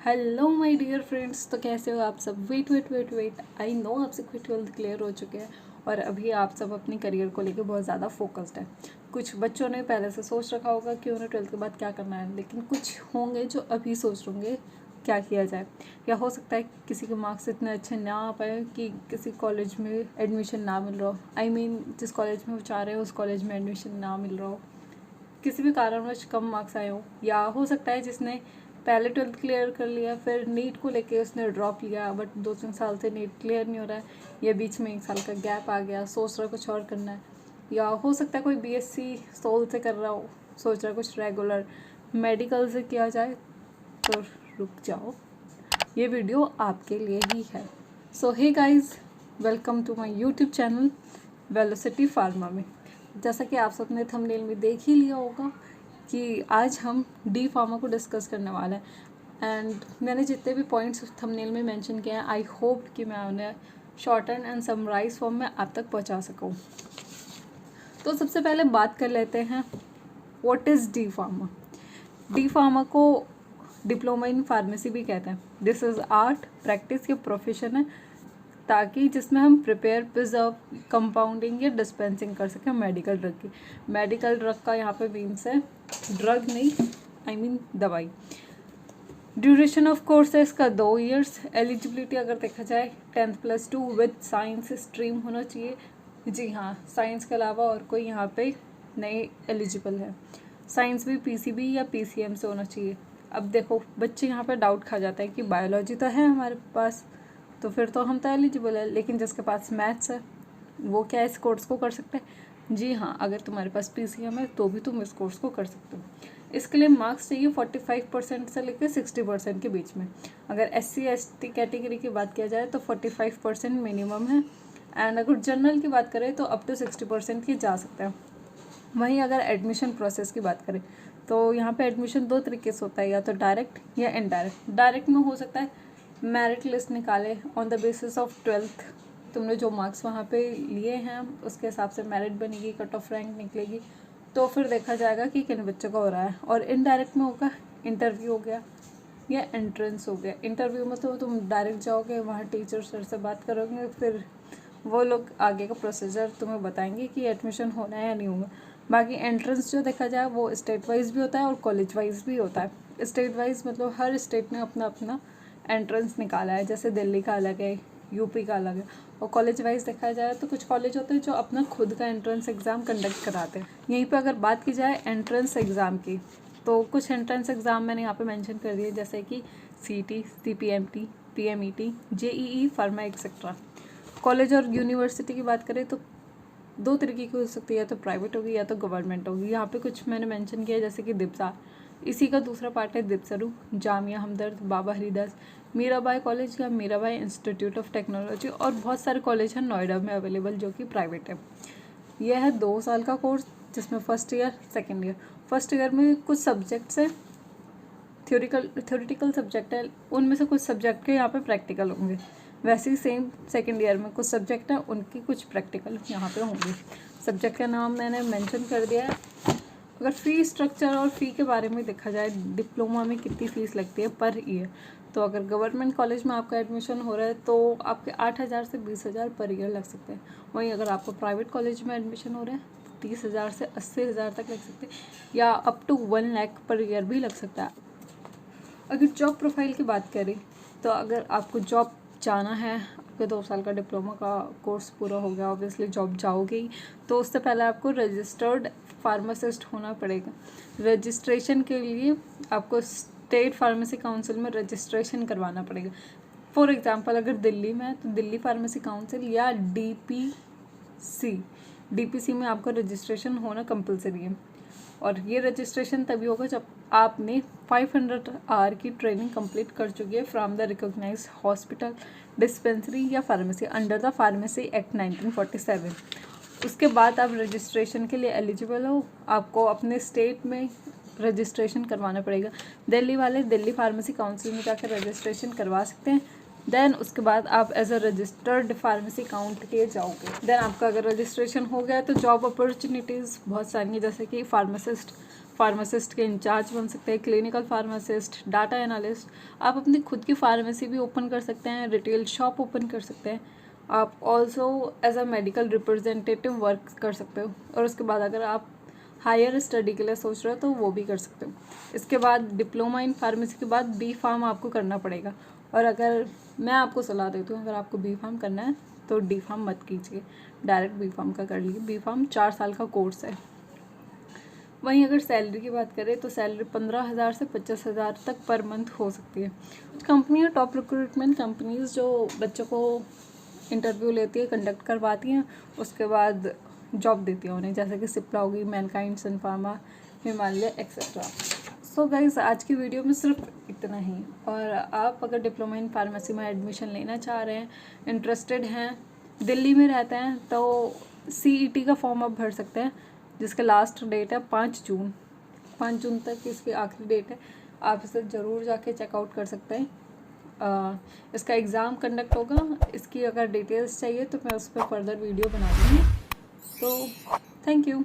Hello my dear friends. तो कैसे हो आप सब। Wait wait wait wait I know आप सबके 12th क्लियर हो चुके हैं और अभी आप सब अपनी करियर को लेकर बहुत ज़्यादा फोकस्ड है। कुछ बच्चों ने पहले से सोच रखा होगा कि उन्हें 12th के बाद क्या करना है, लेकिन कुछ होंगे जो अभी सोच होंगे क्या किया जाए। या हो सकता है किसी के मार्क्स इतने अच्छे ना आ पाए कि किसी कॉलेज में एडमिशन ना मिल रहा हो। आई मीन जिस कॉलेज में वो चाह रहे हो उस कॉलेज में एडमिशन ना मिल रहा हो, किसी भी कारणवश कम मार्क्स आए हो। या हो सकता है जिसने पहले 12th क्लियर कर लिया फिर नीट को लेके उसने ड्रॉप लिया, बट 2-3 साल से नीट क्लियर नहीं हो रहा है, या बीच में 1 साल का गैप आ गया, सोच रहा कुछ और करना है। या हो सकता है कोई बीएससी सोल से कर रहा हो, सोच रहा कुछ रेगुलर मेडिकल से किया जाए। तो रुक जाओ, ये वीडियो आपके लिए ही है। So hey guys, welcome to my YouTube channel Velocity Pharma में। जैसा कि आप सबने थंबनेल में देख ही लिया होगा कि आज हम डी फार्मा को डिस्कस करने वाले हैं। एंड मैंने जितने भी पॉइंट्स थंबनेल में मेंशन किए हैं, आई होप कि मैं उन्हें शॉर्टन एंड समराइज फॉर्म में आप तक पहुंचा सकूं। तो सबसे पहले बात कर लेते हैं what is D pharma. D pharma को डिप्लोमा इन फार्मेसी भी कहते हैं। दिस इज़ आर्ट, प्रैक्टिस या प्रोफेशन है ताकि जिसमें हम प्रिपेयर, प्रिजर्व, कंपाउंडिंग या डिस्पेंसिंग कर सकें मेडिकल ड्रग की। मेडिकल ड्रग का यहाँ पे मीन्स है ड्रग नहीं, आई मीन दवाई। ड्यूरेशन ऑफ कोर्स है इसका 2 ईयर्स। एलिजिबिलिटी अगर देखा जाए 10+2 विद साइंस स्ट्रीम होना चाहिए। जी हाँ, साइंस के अलावा और कोई यहाँ पे नहीं एलिजिबल है। साइंस भी पीसीबी या पीसीएम से होना चाहिए। अब देखो बच्चे यहाँ पे डाउट खा जाता है कि बायोलॉजी तो है हमारे पास, तो फिर तो हम तो एलिजिबल है, लेकिन जिसके पास मैथ्स है वो क्या इस कोर्स को कर सकते हैं। जी हाँ, अगर तुम्हारे पास पीसीएम है तो भी तुम इस कोर्स को कर सकते हो। इसके लिए मार्क्स चाहिए 45% से लेकर 60% के बीच में। अगर SC/ST कैटेगरी की बात किया जाए तो 45% मिनिमम है, एंड अगर जनरल की बात करें तो अप टू 60% की जा सकता है। वहीं अगर एडमिशन प्रोसेस की बात करें तो यहाँ पे एडमिशन 2 तरीके से होता है, या तो डायरेक्ट या इनडायरेक्ट। डायरेक्ट में हो सकता है मेरिट लिस्ट निकाले on the basis of 12th, तुमने जो मार्क्स वहाँ पे लिए हैं उसके हिसाब से मेरिट बनेगी, कट ऑफ रैंक निकलेगी, तो फिर देखा जाएगा कि किन बच्चों का हो रहा है। और इनडायरेक्ट में होगा इंटरव्यू हो गया या एंट्रेंस हो गया। इंटरव्यू में तो तुम डायरेक्ट जाओगे, वहाँ टीचर सर से बात करोगे, फिर वो लोग आगे का प्रोसीजर तुम्हें बताएंगे कि एडमिशन होना है या नहीं होगा। बाकी एंट्रेंस जो देखा जाए वो स्टेट वाइज भी होता है और कॉलेज वाइज भी होता है। स्टेट वाइज मतलब हर स्टेट ने अपना अपना एंट्रेंस निकाला है, जैसे दिल्ली का अलग है, यूपी का अलग है। और कॉलेज वाइज देखा जाए तो कुछ कॉलेज होते हैं जो अपना खुद का एंट्रेंस एग्ज़ाम कंडक्ट कराते हैं। यहीं पे अगर बात की जाए एंट्रेंस एग्ज़ाम की, तो कुछ एंट्रेंस एग्ज़ाम मैंने यहाँ पे मेंशन कर दिए, जैसे कि CT, CPMT, PMET, JEE, pharma etcetera. College और यूनिवर्सिटी की बात करें तो 2 तरीके की हो सकती है, या तो प्राइवेट होगी या तो गवर्नमेंट होगी। यहाँ पे कुछ मैंने मेंशन किया है, जैसे कि दिपसा, इसी का दूसरा पार्ट है दिपसरू, जामिया हमदर्द, बाबा हरिदास, मीराबाई कॉलेज या मीराबाई इंस्टीट्यूट ऑफ टेक्नोलॉजी, और बहुत सारे कॉलेज हैं नोएडा में अवेलेबल जो कि प्राइवेट है। यह है 2 साल का कोर्स जिसमें first year, second year. First year में कुछ सब्जेक्ट्स हैं थ्योरेटिकल सब्जेक्ट है, उनमें से कुछ सब्जेक्ट के यहाँ पे प्रैक्टिकल होंगे। वैसे ही सेम सेकेंड ईयर में कुछ सब्जेक्ट हैं उनकी कुछ प्रैक्टिकल यहाँ पे होंगे। सब्जेक्ट का नाम मैंने मेंशन कर दिया है। अगर फ़ी स्ट्रक्चर और फ़ी के बारे में देखा जाए, डिप्लोमा में कितनी फ़ीस लगती है पर ईयर, तो अगर गवर्नमेंट कॉलेज में आपका एडमिशन हो रहा है तो आपके 8,000 से 20,000 पर ईयर लग सकते हैं। वहीं अगर आपको प्राइवेट कॉलेज में एडमिशन हो रहा है तो 30,000 से 80,000 तक लग सकते हैं, या up to 1 lakh per year भी लग सकता है। अगर जॉब प्रोफाइल की बात करें तो अगर आपको जॉब जाना है, आपके 2 साल का डिप्लोमा का कोर्स पूरा हो गया, ऑब्वियसली जॉब जाओगे ही, तो उससे पहले आपको रजिस्टर्ड फार्मासिस्ट होना पड़ेगा। रजिस्ट्रेशन के लिए आपको स्टेट फार्मेसी काउंसिल में रजिस्ट्रेशन करवाना पड़ेगा। फॉर एग्जांपल अगर दिल्ली में है तो दिल्ली फार्मेसी काउंसिल या DPC में आपका रजिस्ट्रेशन होना कंपलसरी है। और ये रजिस्ट्रेशन तभी होगा जब आपने 500 आवर की ट्रेनिंग कंप्लीट कर चुकी है from the recognised hospital, dispensary या pharmacy under the pharmacy act 1947। उसके बाद आप रजिस्ट्रेशन के लिए एलिजिबल हो। आपको अपने स्टेट में रजिस्ट्रेशन करवाना पड़ेगा। दिल्ली वाले दिल्ली फार्मेसी काउंसिल में जाकर रजिस्ट्रेशन करवा सकते हैं। देन उसके बाद आप as a registered pharmacy count किए जाओगे। देन आपका अगर रजिस्ट्रेशन हो गया तो जॉब अपॉर्चुनिटीज़ बहुत सारी हैं, जैसे कि फार्मासिस्ट, फार्मासिस्ट के इंचार्ज बन सकते हैं, क्लिनिकल फार्मासिस्ट, डाटा एनालिस्ट। आप अपनी खुद की फार्मेसी भी ओपन कर सकते हैं, रिटेल शॉप ओपन कर सकते हैं। आप also as a medical representative work कर सकते हो। और उसके बाद अगर आप हायर स्टडी के लिए सोच रहे हो तो वो भी कर सकते हो। इसके बाद डिप्लोमा इन फार्मेसी के बाद बी फार्म आपको करना पड़ेगा। और अगर मैं आपको सलाह देती हूँ, अगर आपको बी फार्म करना है तो डी फार्म मत कीजिए, डायरेक्ट बी फार्म का कर लीजिए। बी फार्म 4 साल का कोर्स है। वहीं अगर सैलरी की बात करें तो सैलरी 15,000 से 25,000 तक पर मंथ हो सकती है। कुछ कंपनियाँ, टॉप रिक्रूटमेंट कंपनीज जो बच्चों को इंटरव्यू लेती है, कंडक्ट करवाती हैं, उसके बाद जॉब देती हैं उन्हें, जैसे कि सिप्ला होगी, Mankind, Sun Pharma, Himalaya etcetera. So guys, आज की वीडियो में सिर्फ इतना ही। और आप अगर डिप्लोमा इन फार्मेसी में एडमिशन लेना चाह रहे हैं, इंटरेस्टेड हैं, दिल्ली में रहते हैं, तो CET का फॉर्म आप भर सकते हैं, जिसका लास्ट डेट है 5 जून। 5 जून तक इसकी आखिरी डेट है। आप इसे ज़रूर जाके चेकआउट कर सकते हैं। इसका एग्ज़ाम कंडक्ट होगा। इसकी अगर डिटेल्स चाहिए तो मैं उस पर फर्दर वीडियो बना दूँगी। तो थैंक यू।